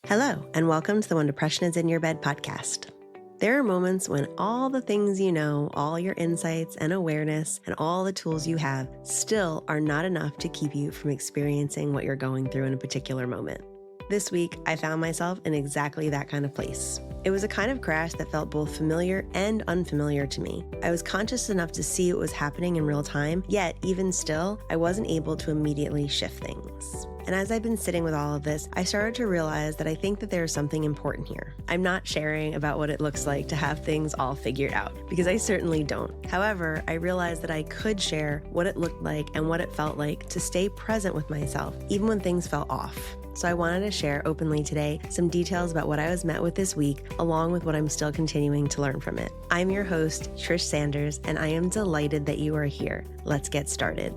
Hello, and welcome to the When Depression is in Your Bed podcast. There are moments when all the things you know, all your insights and awareness, and all the tools you have still are not enough to keep you from experiencing what you're going through in a particular moment. This week, I found myself in exactly that kind of place. It was a kind of crash that felt both familiar and unfamiliar to me. I was conscious enough to see what was happening in real time, yet even still, I wasn't able to immediately shift things. And as I've been sitting with all of this, I started to realize that I think that there is something important here. I'm not sharing about what it looks like to have things all figured out, because I certainly don't. However, I realized that I could share what it looked like and what it felt like to stay present with myself, even when things felt off. So I wanted to share openly today some details about what I was met with this week, along with what I'm still continuing to learn from it. I'm your host, Trish Sanders, and I am delighted that you are here. Let's get started.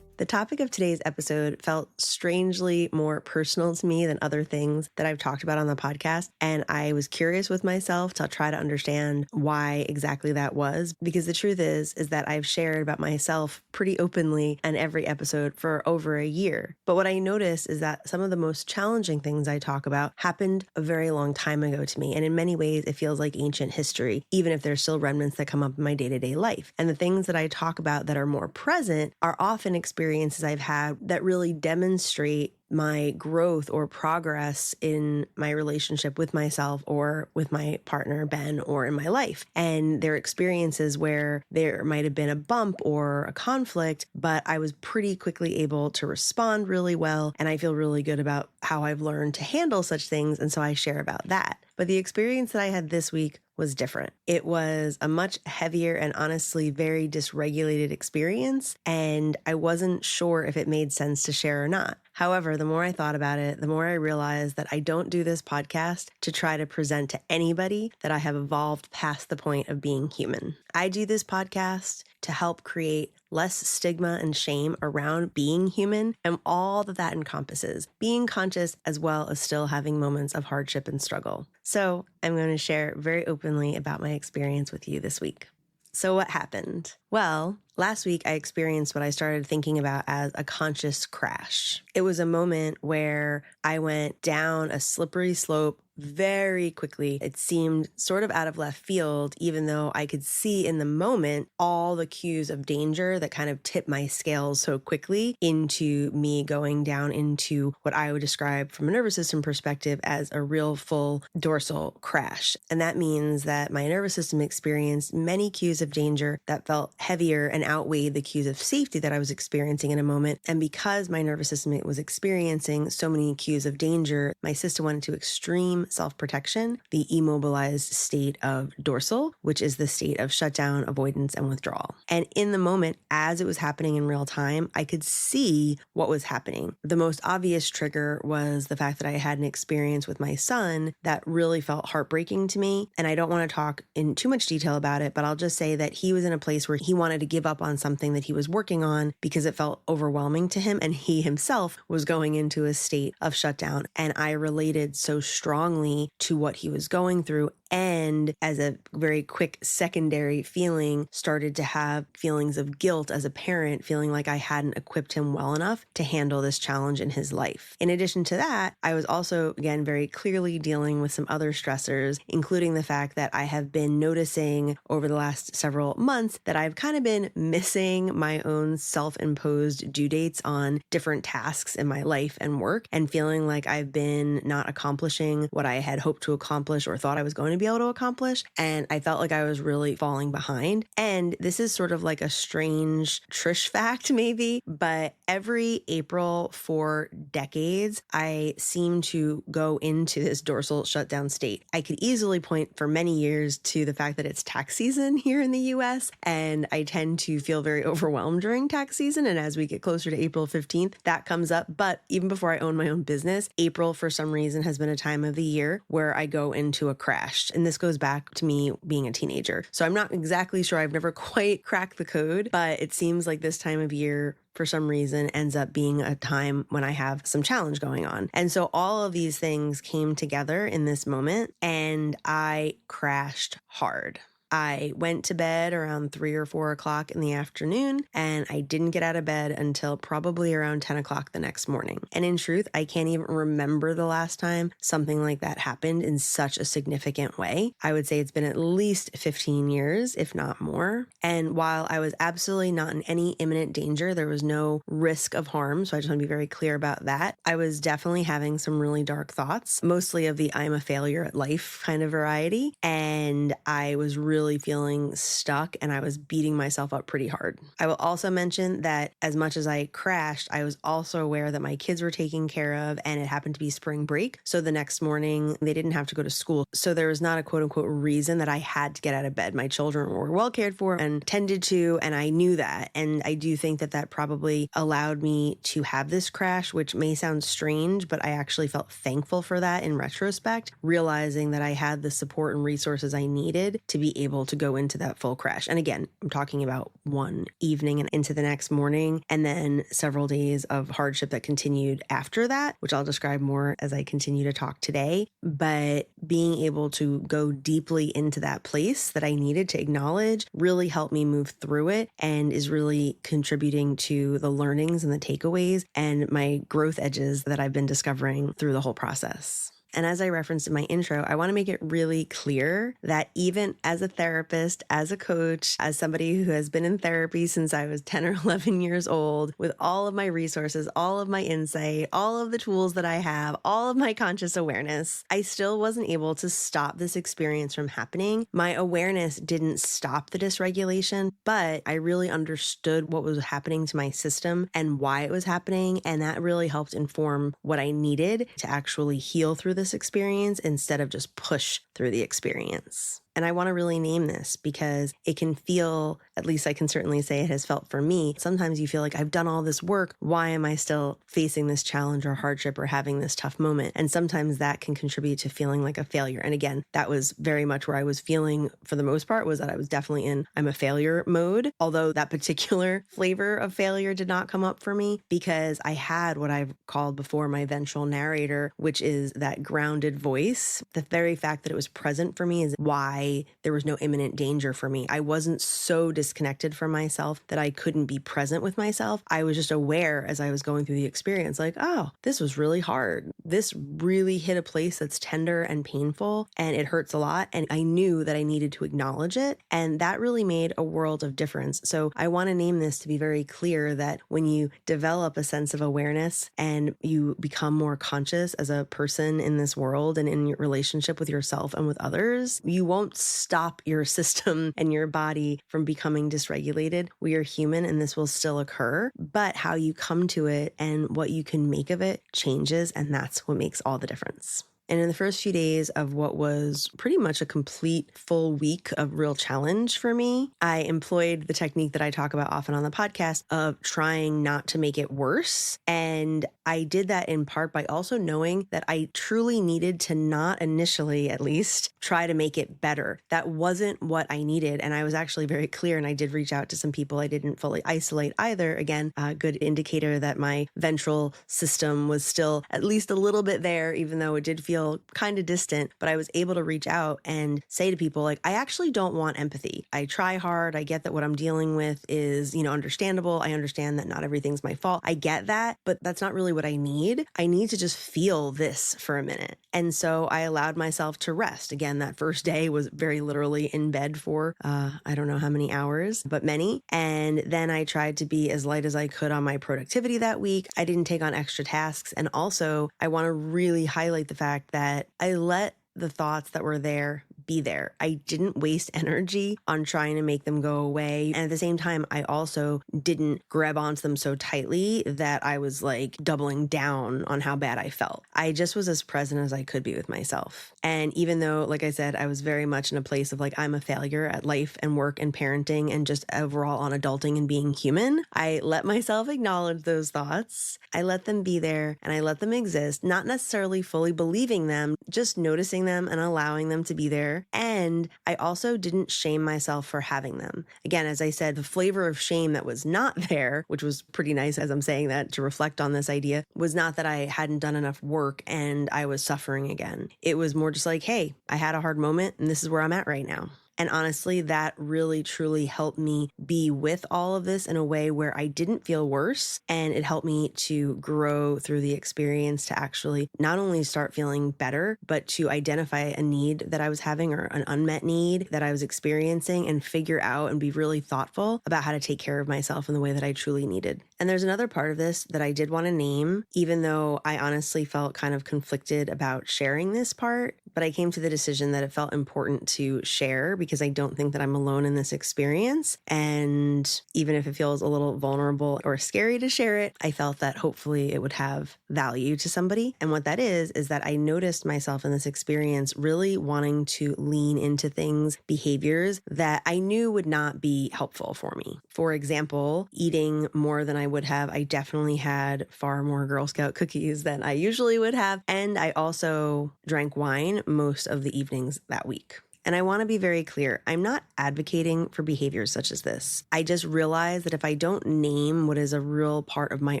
The topic of today's episode felt strangely more personal to me than other things that I've talked about on the podcast, and I was curious with myself to try to understand why exactly that was, because the truth is that I've shared about myself pretty openly in every episode for over a year. But what I noticed is that some of the most challenging things I talk about happened a very long time ago to me, and in many ways it feels like ancient history, even if there's still remnants that come up in my day-to-day life. And the things that I talk about that are more present are often experiences I've had that really demonstrate my growth or progress in my relationship with myself or with my partner, Ben, or in my life. And they're experiences where there might have been a bump or a conflict, but I was pretty quickly able to respond really well. And I feel really good about how I've learned to handle such things. And so I share about that. But the experience that I had this week was different. It was a much heavier and honestly very dysregulated experience, and I wasn't sure if it made sense to share or not. However, the more I thought about it, the more I realized that I don't do this podcast to try to present to anybody that I have evolved past the point of being human. I do this podcast to help create less stigma and shame around being human and all that encompasses, being conscious as well as still having moments of hardship and struggle. So I'm going to share very openly about my experience with you this week. So what happened? Well, last week I experienced what I started thinking about as a conscious crash. It was a moment where I went down a slippery slope very quickly. It seemed sort of out of left field, even though I could see in the moment all the cues of danger that kind of tipped my scales so quickly into me going down into what I would describe from a nervous system perspective as a real full dorsal crash. And that means that my nervous system experienced many cues of danger that felt heavier and outweighed the cues of safety that I was experiencing in a moment. And because my nervous system was experiencing so many cues of danger, my system went into extreme self-protection, the immobilized state of dorsal, which is the state of shutdown, avoidance, and withdrawal. And in the moment, as it was happening in real time, I could see what was happening. The most obvious trigger was the fact that I had an experience with my son that really felt heartbreaking to me. And I don't want to talk in too much detail about it, but I'll just say that he was in a place where he wanted to give up on something that he was working on because it felt overwhelming to him. And he himself was going into a state of shutdown. And I related so strongly to what he was going through, and as a very quick secondary feeling, started to have feelings of guilt as a parent, feeling like I hadn't equipped him well enough to handle this challenge in his life. In addition to that, I was also, again, very clearly dealing with some other stressors, including the fact that I have been noticing over the last several months that I've kind of been missing my own self-imposed due dates on different tasks in my life and work, and feeling like I've been not accomplishing what I had hoped to accomplish or thought I was going to be able to accomplish. And I felt like I was really falling behind. And this is sort of like a strange Trish fact, maybe, but every April for decades, I seem to go into this dorsal shutdown state. I could easily point for many years to the fact that it's tax season here in the US, and I tend to feel very overwhelmed during tax season. And as we get closer to April 15th, that comes up. But even before I own my own business, April, for some reason, has been a time of the year where I go into a crash. And this goes back to me being a teenager. So I'm not exactly sure. I've never quite cracked the code, but it seems like this time of year, for some reason, ends up being a time when I have some challenge going on. And so all of these things came together in this moment, and I crashed hard. I went to bed around 3 or 4 o'clock in the afternoon, and I didn't get out of bed until probably around 10 o'clock the next morning. And in truth, I can't even remember the last time something like that happened in such a significant way. I would say it's been at least 15 years, if not more. And while I was absolutely not in any imminent danger, there was no risk of harm. So I just want to be very clear about that. I was definitely having some really dark thoughts, mostly of the I'm a failure at life kind of variety. And I was really feeling stuck and I was beating myself up pretty hard. I will also mention that as much as I crashed, I was also aware that my kids were taken care of and it happened to be spring break. So the next morning they didn't have to go to school. So there was not a quote unquote reason that I had to get out of bed. My children were well cared for and tended to, and I knew that. And I do think that that probably allowed me to have this crash, which may sound strange, but I actually felt thankful for that in retrospect, realizing that I had the support and resources I needed to be able to go into that full crash. And again, I'm talking about one evening and into the next morning, and then several days of hardship that continued after that, which I'll describe more as I continue to talk today. But being able to go deeply into that place that I needed to acknowledge really helped me move through it and is really contributing to the learnings and the takeaways and my growth edges that I've been discovering through the whole process. And as I referenced in my intro, I want to make it really clear that even as a therapist, as a coach, as somebody who has been in therapy since I was 10 or 11 years old, with all of my resources, all of my insight, all of the tools that I have, all of my conscious awareness, I still wasn't able to stop this experience from happening. My awareness didn't stop the dysregulation, but I really understood what was happening to my system and why it was happening. And that really helped inform what I needed to actually heal through this experience instead of just push through the experience. And I want to really name this because it can feel, at least I can certainly say it has felt for me, sometimes you feel like I've done all this work. Why am I still facing this challenge or hardship or having this tough moment? And sometimes that can contribute to feeling like a failure. And again, that was very much where I was feeling for the most part, was that I was definitely in I'm a failure mode. Although that particular flavor of failure did not come up for me because I had what I've called before my ventral narrator, which is that grounded voice. The very fact that it was present for me is why there was no imminent danger for me. I wasn't so disconnected from myself that I couldn't be present with myself. I was just aware as I was going through the experience, like, oh, this was really hard. This really hit a place that's tender and painful, and it hurts a lot. And I knew that I needed to acknowledge it. And that really made a world of difference. So I want to name this to be very clear that when you develop a sense of awareness and you become more conscious as a person in this world and in your relationship with yourself and with others, you won't stop your system and your body from becoming dysregulated. We are human and this will still occur, but how you come to it and what you can make of it changes, and that's what makes all the difference. And in the first few days of what was pretty much a complete full week of real challenge for me, I employed the technique that I talk about often on the podcast of trying not to make it worse. And I did that in part by also knowing that I truly needed to not initially, at least, try to make it better. That wasn't what I needed. And I was actually very clear, and I did reach out to some people. I didn't fully isolate either. Again, a good indicator that my ventral system was still at least a little bit there, even though it did feel kind of distant, but I was able to reach out and say to people, like, I actually don't want empathy. I try hard. I get that what I'm dealing with is, understandable. I understand that not everything's my fault. I get that, but that's not really what I need. I need to just feel this for a minute. And so I allowed myself to rest. Again, that first day was very literally in bed for, I don't know how many hours, but many. And then I tried to be as light as I could on my productivity that week. I didn't take on extra tasks. And also I want to really highlight the fact that I let the thoughts that were there be there. I didn't waste energy on trying to make them go away. And at the same time, I also didn't grab onto them so tightly that I was like doubling down on how bad I felt. I just was as present as I could be with myself. And even though, like I said, I was very much in a place of like, I'm a failure at life and work and parenting and just overall on adulting and being human, I let myself acknowledge those thoughts. I let them be there and I let them exist, not necessarily fully believing them, just noticing them and allowing them to be there. And I also didn't shame myself for having them. Again, as I said, the flavor of shame that was not there, which was pretty nice as I'm saying that to reflect on this idea, was not that I hadn't done enough work and I was suffering again. It was more just like, hey, I had a hard moment and this is where I'm at right now. And honestly, that really truly helped me be with all of this in a way where I didn't feel worse. And it helped me to grow through the experience to actually not only start feeling better, but to identify a need that I was having or an unmet need that I was experiencing and figure out and be really thoughtful about how to take care of myself in the way that I truly needed. And there's another part of this that I did want to name, even though I honestly felt kind of conflicted about sharing this part, but I came to the decision that it felt important to share because I don't think that I'm alone in this experience. And even if it feels a little vulnerable or scary to share it, I felt that hopefully it would have value to somebody. And what that is that I noticed myself in this experience really wanting to lean into things, behaviors that I knew would not be helpful for me. For example, eating more than I would have. I definitely had far more Girl Scout cookies than I usually would have. And I also drank wine most of the evenings that week. And I want to be very clear, I'm not advocating for behaviors such as this. I just realize that if I don't name what is a real part of my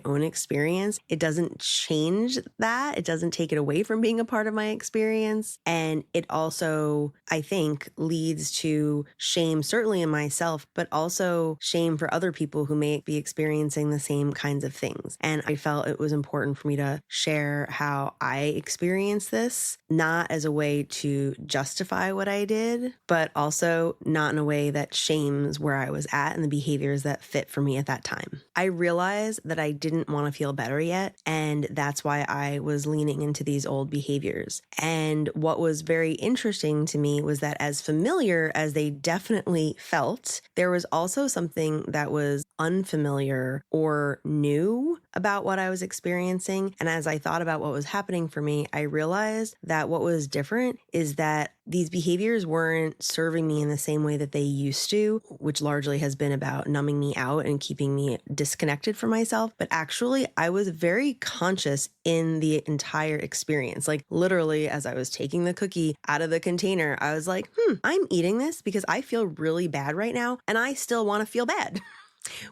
own experience, it doesn't change that. It doesn't take it away from being a part of my experience. And it also, I think, leads to shame, certainly in myself, but also shame for other people who may be experiencing the same kinds of things. And I felt it was important for me to share how I experienced this, not as a way to justify what I did, but also not in a way that shames where I was at and the behaviors that fit for me at that time. I realized that I didn't want to feel better yet, and that's why I was leaning into these old behaviors. And what was very interesting to me was that as familiar as they definitely felt, there was also something that was unfamiliar or new about what I was experiencing. And as I thought about what was happening for me, I realized that what was different is that these behaviors weren't serving me in the same way that they used to, which largely has been about numbing me out and keeping me disconnected from myself. But actually, I was very conscious in the entire experience. Like literally, as I was taking the cookie out of the container, I was like, I'm eating this because I feel really bad right now and I still want to feel bad.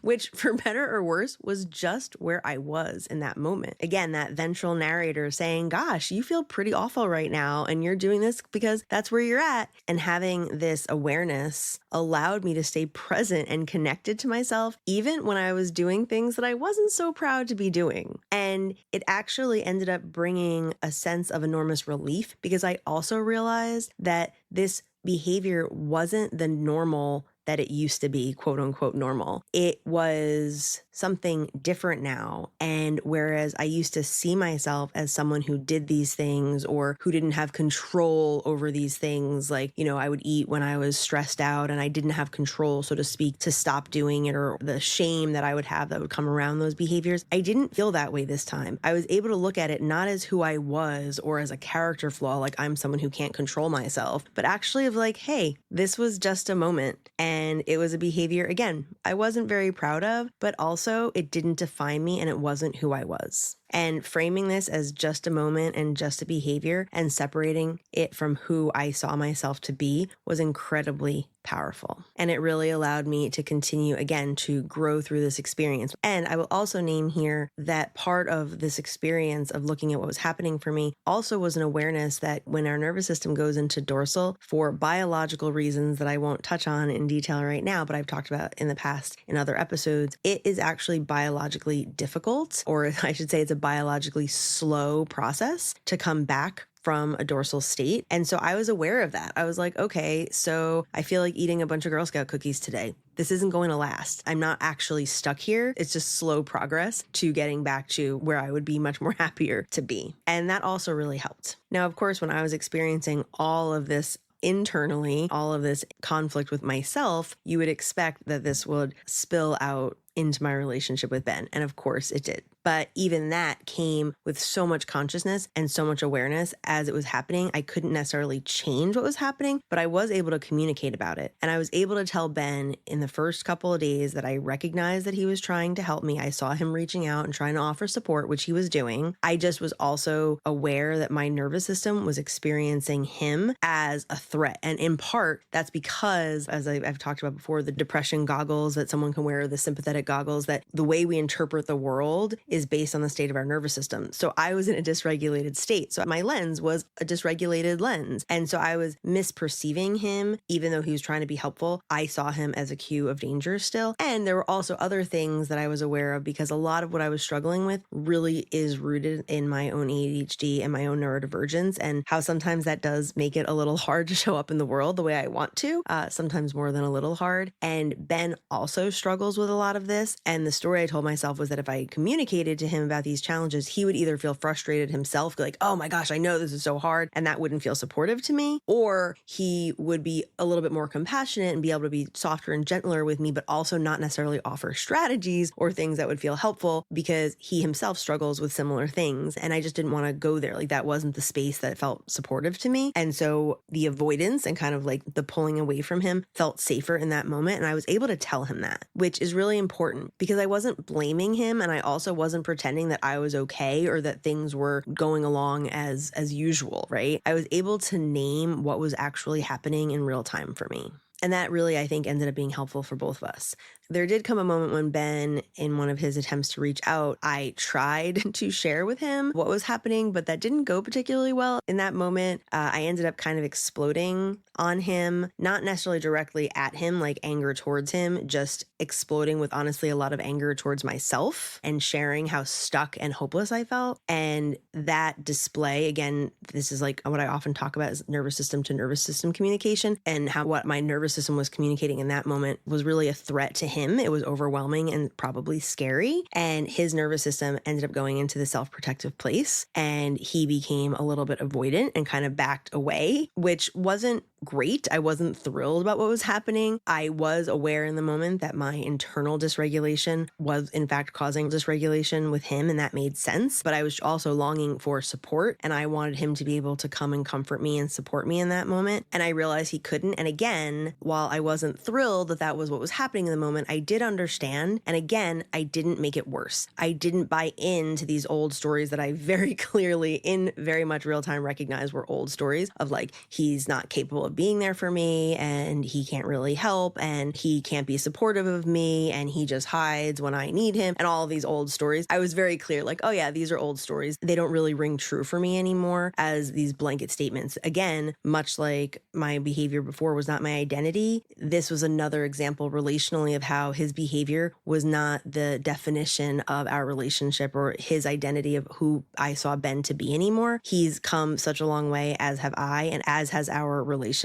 Which, for better or worse, was just where I was in that moment. Again, that ventral narrator saying, gosh, you feel pretty awful right now, and you're doing this because that's where you're at. And having this awareness allowed me to stay present and connected to myself, even when I was doing things that I wasn't so proud to be doing. And it actually ended up bringing a sense of enormous relief because I also realized that this behavior wasn't the normal that it used to be, quote unquote, normal. It was something different now. And whereas I used to see myself as someone who did these things or who didn't have control over these things, like, I would eat when I was stressed out and I didn't have control, so to speak, to stop doing it, or the shame that I would have that would come around those behaviors. I didn't feel that way this time. I was able to look at it not as who I was or as a character flaw, like I'm someone who can't control myself, but actually of like, hey, this was just a moment. And it was a behavior, again, I wasn't very proud of, but also it didn't define me and it wasn't who I was. And framing this as just a moment and just a behavior and separating it from who I saw myself to be was incredibly powerful. And it really allowed me to continue, again, to grow through this experience. And I will also name here that part of this experience of looking at what was happening for me also was an awareness that when our nervous system goes into dorsal for biological reasons that I won't touch on in detail right now, but I've talked about in the past in other episodes, it is actually biologically difficult, or I should say it's a biologically slow process to come back from a dorsal state. And so I was aware of that. I was like, okay, so I feel like eating a bunch of Girl Scout cookies today. This isn't going to last. I'm not actually stuck here. It's just slow progress to getting back to where I would be much more happier to be. And that also really helped. Now, of course, when I was experiencing all of this internally, all of this conflict with myself, you would expect that this would spill out into my relationship with Ben. And of course it did. But even that came with so much consciousness and so much awareness as it was happening. I couldn't necessarily change what was happening, but I was able to communicate about it. And I was able to tell Ben in the first couple of days that I recognized that he was trying to help me. I saw him reaching out and trying to offer support, which he was doing. I just was also aware that my nervous system was experiencing him as a threat. And in part, that's because, as I've talked about before, the depression goggles that someone can wear, the sympathetic goggles, that the way we interpret the world is based on the state of our nervous system. So I was in a dysregulated state. So my lens was a dysregulated lens. And so I was misperceiving him, even though he was trying to be helpful. I saw him as a cue of danger still. And there were also other things that I was aware of, because a lot of what I was struggling with really is rooted in my own ADHD and my own neurodivergence, and how sometimes that does make it a little hard to show up in the world the way I want to, sometimes more than a little hard. And Ben also struggles with a lot of this. And the story I told myself was that if I communicated to him about these challenges, he would either feel frustrated himself, like, oh my gosh, I know this is so hard, and that wouldn't feel supportive to me, or he would be a little bit more compassionate and be able to be softer and gentler with me, but also not necessarily offer strategies or things that would feel helpful, because he himself struggles with similar things. And I just didn't want to go there. Like, that wasn't the space that felt supportive to me. And so the avoidance and kind of like the pulling away from him felt safer in that moment. And I was able to tell him that, which is really important, because I wasn't blaming him. And I also wasn't pretending that I was okay or that things were going along as usual, right? I was able to name what was actually happening in real time for me. And that really, I think, ended up being helpful for both of us. There did come a moment when Ben, in one of his attempts to reach out, I tried to share with him what was happening, but that didn't go particularly well. In that moment, I ended up kind of exploding on him, not necessarily directly at him, like anger towards him, just exploding with honestly a lot of anger towards myself and sharing how stuck and hopeless I felt. And that display, again, this is like what I often talk about, is nervous system to nervous system communication, and how what my nervous system was communicating in that moment was really a threat to him. It was overwhelming and probably scary. And his nervous system ended up going into the self-protective place, and he became a little bit avoidant and kind of backed away, which wasn't great. I wasn't thrilled about what was happening. I was aware in the moment that my internal dysregulation was in fact causing dysregulation with him, and that made sense. But I was also longing for support, and I wanted him to be able to come and comfort me and support me in that moment. And I realized he couldn't. And again, while I wasn't thrilled that that was what was happening in the moment, I did understand. And again, I didn't make it worse. I didn't buy into these old stories that I very clearly, in very much real time, recognized were old stories of like, he's not capable of being there for me, and he can't really help, and he can't be supportive of me, and he just hides when I need him, and all of these old stories. I was very clear, like, oh yeah, these are old stories. They don't really ring true for me anymore as these blanket statements. Again, much like my behavior before was not my identity, this was another example relationally of how his behavior was not the definition of our relationship or his identity of who I saw Ben to be anymore. He's come such a long way, as have I, and as has our relationship.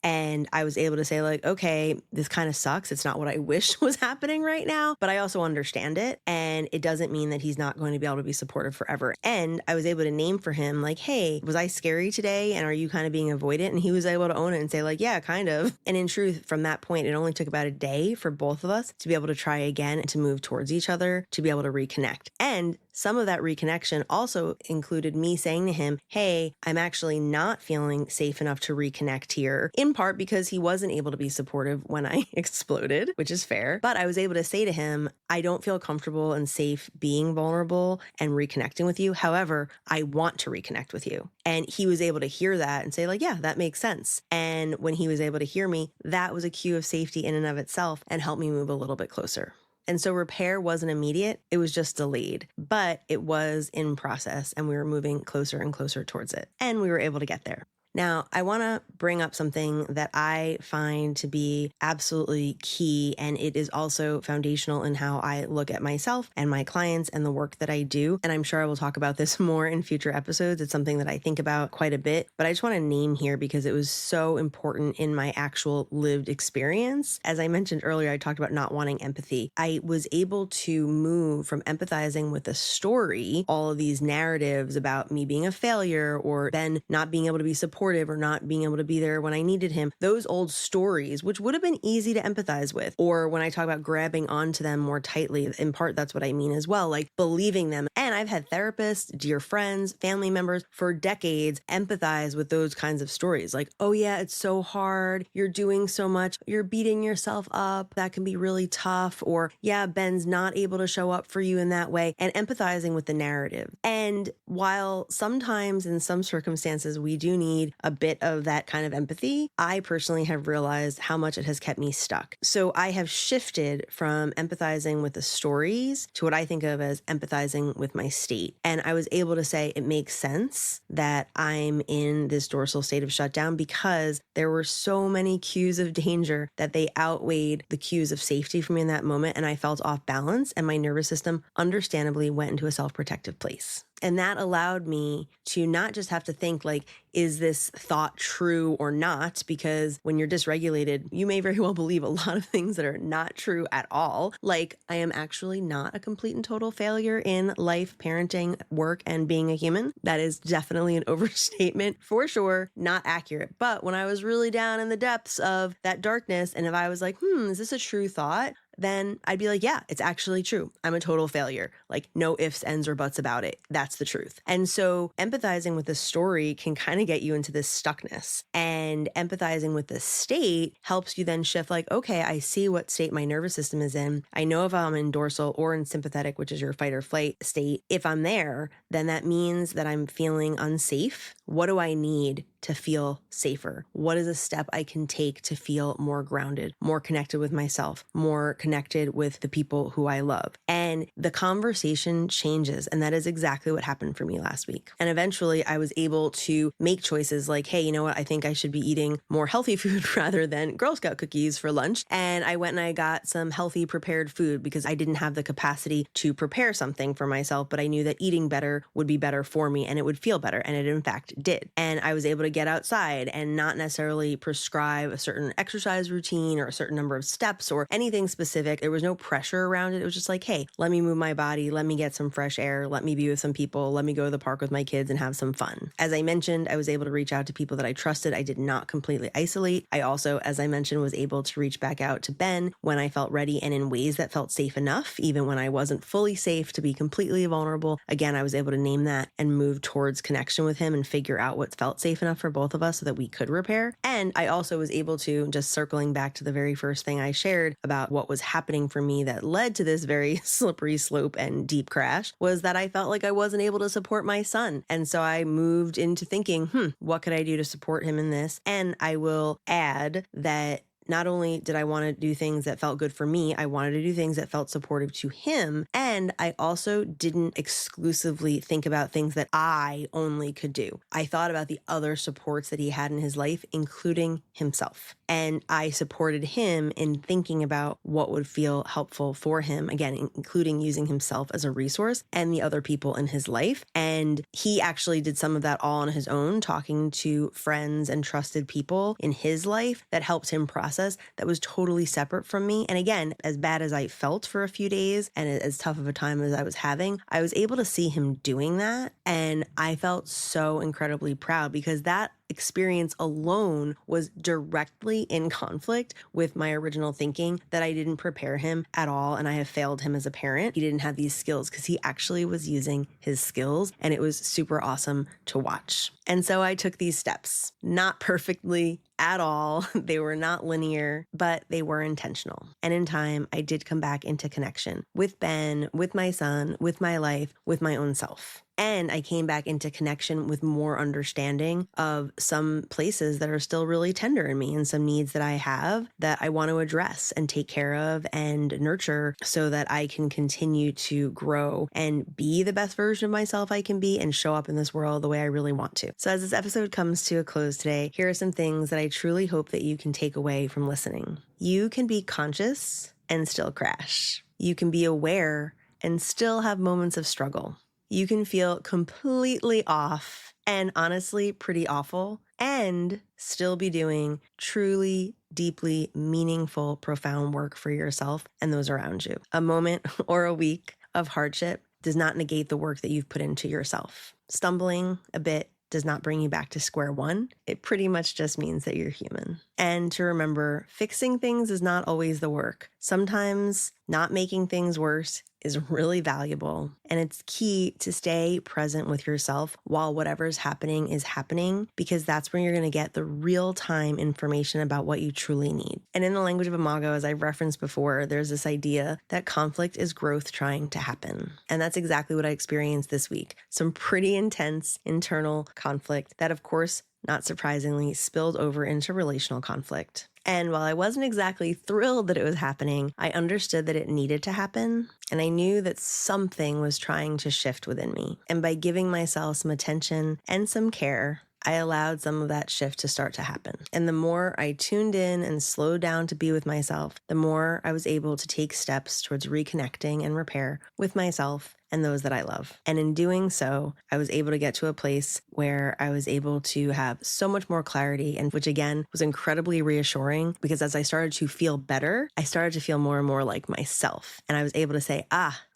And I was able to say, like, okay, this kind of sucks. It's not what I wish was happening right now, but I also understand it. And it doesn't mean that he's not going to be able to be supportive forever. And I was able to name for him, like, hey, was I scary today? And are you kind of being avoidant? And he was able to own it and say, like, yeah, kind of. And in truth, from that point, it only took about a day for both of us to be able to try again and to move towards each other, to be able to reconnect. And some of that reconnection also included me saying to him, hey, I'm actually not feeling safe enough to reconnect here, in part because he wasn't able to be supportive when I exploded, which is fair. But I was able to say to him, I don't feel comfortable and safe being vulnerable and reconnecting with you. However, I want to reconnect with you. And he was able to hear that and say, like, yeah, that makes sense. And when he was able to hear me, that was a cue of safety in and of itself and helped me move a little bit closer. And so repair wasn't immediate, it was just delayed, but it was in process, and we were moving closer and closer towards it, and we were able to get there. Now, I want to bring up something that I find to be absolutely key, and it is also foundational in how I look at myself and my clients and the work that I do. And I'm sure I will talk about this more in future episodes. It's something that I think about quite a bit, but I just want to name here because it was so important in my actual lived experience. As I mentioned earlier, I talked about not wanting empathy. I was able to move from empathizing with a story, all of these narratives about me being a failure or Ben not being able to be supportive or not being able to be there when I needed him. Those old stories, which would have been easy to empathize with, or when I talk about grabbing onto them more tightly, in part, that's what I mean as well, like believing them. And I've had therapists, dear friends, family members for decades empathize with those kinds of stories. Like, oh yeah, it's so hard. You're doing so much. You're beating yourself up. That can be really tough. Or yeah, Ben's not able to show up for you in that way, and empathizing with the narrative. And while sometimes in some circumstances we do need a bit of that kind of empathy, I personally have realized how much it has kept me stuck. So I have shifted from empathizing with the stories to what I think of as empathizing with my state. And I was able to say it makes sense that I'm in this dorsal state of shutdown because there were so many cues of danger that they outweighed the cues of safety for me in that moment. And I felt off balance, and my nervous system understandably went into a self-protective place. And that allowed me to not just have to think like, is this thought true or not? Because when you're dysregulated, you may very well believe a lot of things that are not true at all. Like, I am actually not a complete and total failure in life, parenting, work, and being a human. That is definitely an overstatement for sure, not accurate. But when I was really down in the depths of that darkness, and if I was like, is this a true thought? Then I'd be like, yeah, it's actually true. I'm a total failure. Like, no ifs, ands, or buts about it. That's the truth. And so empathizing with the story can kind of get you into this stuckness. And empathizing with the state helps you then shift like, okay, I see what state my nervous system is in. I know if I'm in dorsal or in sympathetic, which is your fight or flight state. If I'm there, then that means that I'm feeling unsafe. What do I need to feel safer? What is a step I can take to feel more grounded, more connected with myself, more connected with the people who I love? And the conversation changes. And that is exactly what happened for me last week. And eventually I was able to make choices like, hey, you know what? I think I should be eating more healthy food rather than Girl Scout cookies for lunch. And I went and I got some healthy prepared food because I didn't have the capacity to prepare something for myself, but I knew that eating better would be better for me and it would feel better. And it in fact did. And I was able to get outside and not necessarily prescribe a certain exercise routine or a certain number of steps or anything specific. There was no pressure around it. It was just like, hey, let me move my body. Let me get some fresh air. Let me be with some people. Let me go to the park with my kids and have some fun. As I mentioned, I was able to reach out to people that I trusted. I did not completely isolate. I also, as I mentioned, was able to reach back out to Ben when I felt ready and in ways that felt safe enough, even when I wasn't fully safe to be completely vulnerable. Again, I was able to name that and move towards connection with him and figure out what felt safe enough for both of us so that we could repair. And I also was able to, just circling back to the very first thing I shared about what was happening for me that led to this very slippery slope and deep crash, was that I felt like I wasn't able to support my son. And so I moved into thinking, what could I do to support him in this? And I will add that not only did I want to do things that felt good for me, I wanted to do things that felt supportive to him. And I also didn't exclusively think about things that I only could do. I thought about the other supports that he had in his life, including himself. And I supported him in thinking about what would feel helpful for him, again, including using himself as a resource and the other people in his life. And he actually did some of that all on his own, talking to friends and trusted people in his life that helped him process that was totally separate from me. And again, as bad as I felt for a few days and as tough of a time as I was having, I was able to see him doing that. And I felt so incredibly proud because that experience alone was directly in conflict with my original thinking that I didn't prepare him at all and I have failed him as a parent. He didn't have these skills because he actually was using his skills and it was super awesome to watch. And so I took these steps, not perfectly at all. They were not linear, but they were intentional. And in time, I did come back into connection with Ben, with my son, with my life, with my own self. And I came back into connection with more understanding of some places that are still really tender in me and some needs that I have that I want to address and take care of and nurture so that I can continue to grow and be the best version of myself I can be and show up in this world the way I really want to. So as this episode comes to a close today, here are some things that I truly hope that you can take away from listening. You can be conscious and still crash. You can be aware and still have moments of struggle. You can feel completely off and honestly pretty awful and still be doing truly, deeply meaningful, profound work for yourself and those around you. A moment or a week of hardship does not negate the work that you've put into yourself. Stumbling a bit does not bring you back to square one. It pretty much just means that you're human. And to remember, fixing things is not always the work. Sometimes not making things worse is really valuable. And it's key to stay present with yourself while whatever's happening is happening, because that's where you're going to get the real-time information about what you truly need. And in the language of Imago, as I've referenced before, there's this idea that conflict is growth trying to happen. And that's exactly what I experienced this week. Some pretty intense internal conflict that, of course, not surprisingly, spilled over into relational conflict. And while I wasn't exactly thrilled that it was happening, I understood that it needed to happen. And I knew that something was trying to shift within me. And by giving myself some attention and some care, I allowed some of that shift to start to happen. And the more I tuned in and slowed down to be with myself, the more I was able to take steps towards reconnecting and repair with myself and those that I love. And in doing so, I was able to get to a place where I was able to have so much more clarity, and which again was incredibly reassuring, because as I started to feel better, I started to feel more and more like myself. And I was able to say,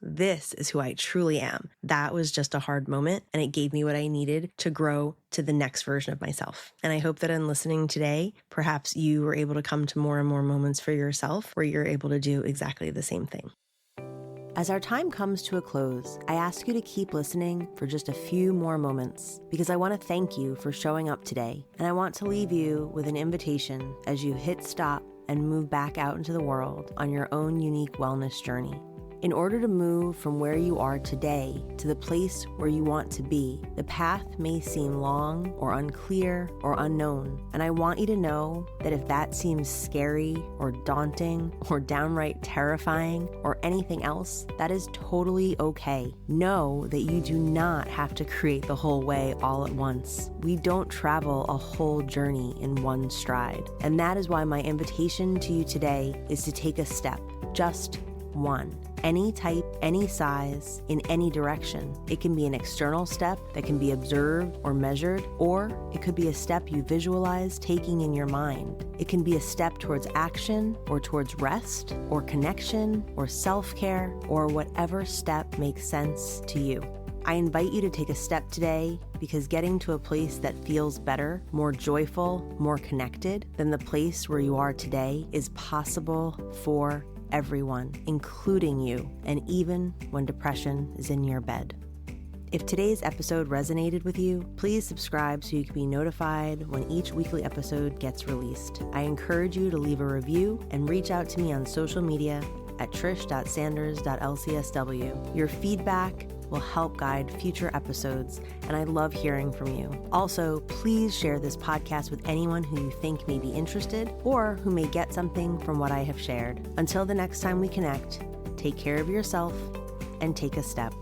this is who I truly am. That was just a hard moment, and it gave me what I needed to grow to the next version of myself. And I hope that in listening today, perhaps you were able to come to more and more moments for yourself where you're able to do exactly the same thing. As our time comes to a close, I ask you to keep listening for just a few more moments, because I want to thank you for showing up today, and I want to leave you with an invitation as you hit stop and move back out into the world on your own unique wellness journey. In order to move from where you are today to the place where you want to be, the path may seem long or unclear or unknown. And I want you to know that if that seems scary or daunting or downright terrifying or anything else, that is totally okay. Know that you do not have to create the whole way all at once. We don't travel a whole journey in one stride. And that is why my invitation to you today is to take a step, just one. Any type, any size, in any direction. It can be an external step that can be observed or measured, or it could be a step you visualize taking in your mind. It can be a step towards action, or towards rest, or connection, or self-care, or whatever step makes sense to you. I invite you to take a step today, because getting to a place that feels better, more joyful, more connected than the place where you are today is possible for everyone, including you, and even when depression is in your bed. If today's episode resonated with you, please subscribe so you can be notified when each weekly episode gets released. I encourage you to leave a review and reach out to me on social media at trish.sanders.lcsw. Your feedback will help guide future episodes, and I love hearing from you. Also, please share this podcast with anyone who you think may be interested or who may get something from what I have shared. Until the next time we connect, take care of yourself and take a step.